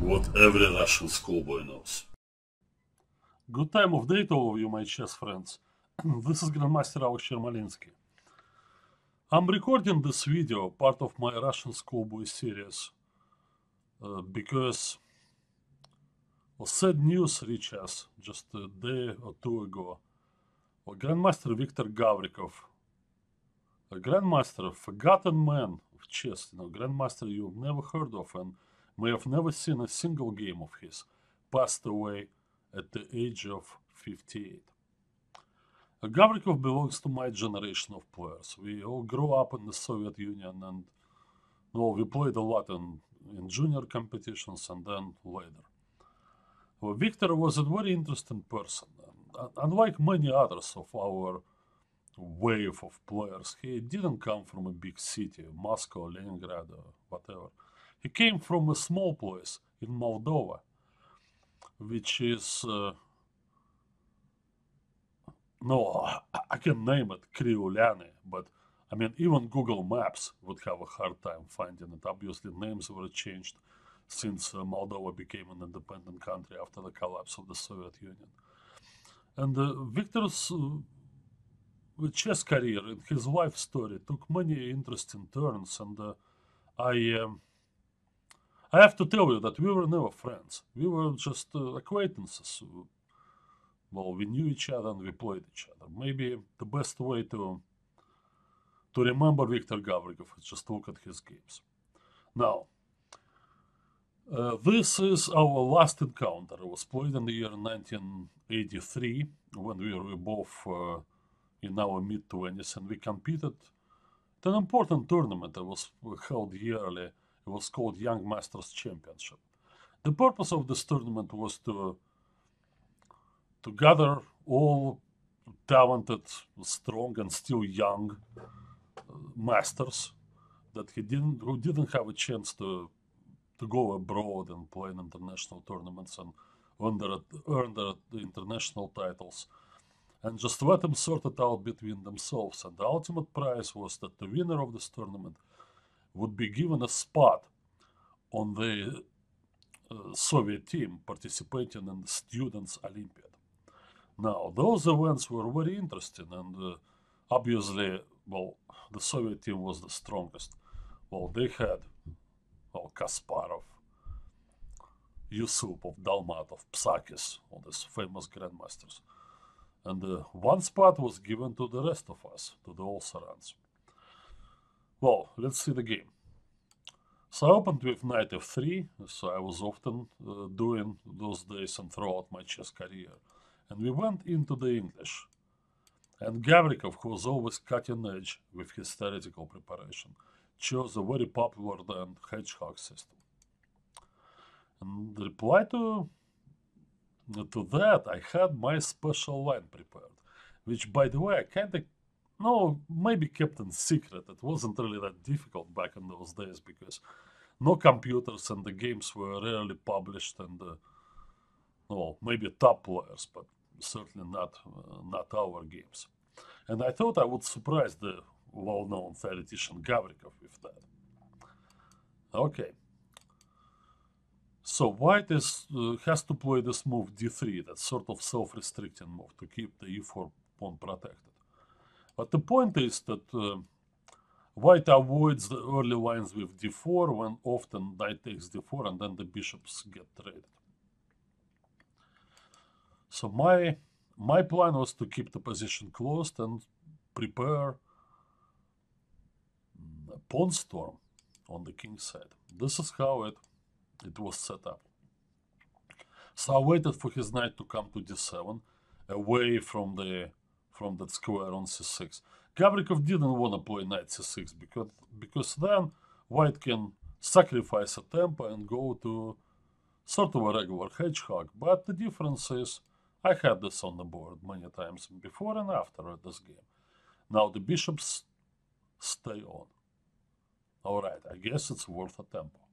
what every Russian schoolboy knows. Good time of day to all of you, my chess friends. This is Grandmaster Yermolinsky. I'm recording this video, part of my Russian schoolboy series, because sad news reached us just a day or two ago. Grandmaster Viktor Gavrikov, a grandmaster, a forgotten man of chess, grandmaster you've never heard of and may have never seen a single game of his, passed away at the age of 58. Gavrikov belongs to my generation of players. We all grew up in the Soviet Union and we played a lot in junior competitions and then later. Viktor was a very interesting person. Unlike many others of our wave of players, he didn't come from a big city, Moscow, Leningrad, or whatever. He came from a small place in Moldova, which is, I can name it Kryuliani, but I mean, even Google Maps would have a hard time finding it. Obviously, names were changed since Moldova became an independent country after the collapse of the Soviet Union. And Viktor's chess career and his life story took many interesting turns, and I have to tell you that we were never friends. We were just acquaintances. Well, we knew each other and we played each other. Maybe the best way to remember Viktor Gavrikov is just look at his games. Now, this is our last encounter. It was played in the year 1983 when we were both in our mid-20s, and we competed at an important tournament that was held yearly. It was called Young Masters Championship. The purpose of this tournament was to gather all talented, strong, and still young masters who didn't have a chance to go abroad and play in international tournaments and earn their international titles, and just let them sort it out between themselves. And the ultimate prize was that the winner of this tournament would be given a spot on the Soviet team participating in the Students' Olympiad. Now, those events were very interesting, and obviously, the Soviet team was the strongest. They had Kasparov, Jussupow, Dolmatov, Psakhis, all these famous grandmasters. And one spot was given to the rest of us, to the all-Sarans. Well, let's see the game. So I opened with knight f3, as I was often doing those days and throughout my chess career. And we went into the English. And Gavrikov, who was always cutting edge with his theoretical preparation, chose a very popular then hedgehog system. And the reply to that, I had my special line prepared, which, by the way, I kind of, maybe kept in secret. It wasn't really that difficult back in those days because no computers and the games were rarely published, and maybe top players, but certainly not our games. And I thought I would surprise the well-known theoretician Gavrikov with that. Okay. So white has to play this move d3, that sort of self-restricting move to keep the e4 pawn protected. But the point is that white avoids the early lines with d4 when often knight takes d4 and then the bishops get traded. So my plan was to keep the position closed and prepare a pawn storm on the king's side. This is how it was set up. So I waited for his knight to come to d7, away from that square on c6. Gavrikov didn't want to play knight c6 because then white can sacrifice a tempo and go to sort of a regular hedgehog. But the difference is I had this on the board many times before and after this game. Now the bishops stay on. Alright, I guess it's worth a tempo.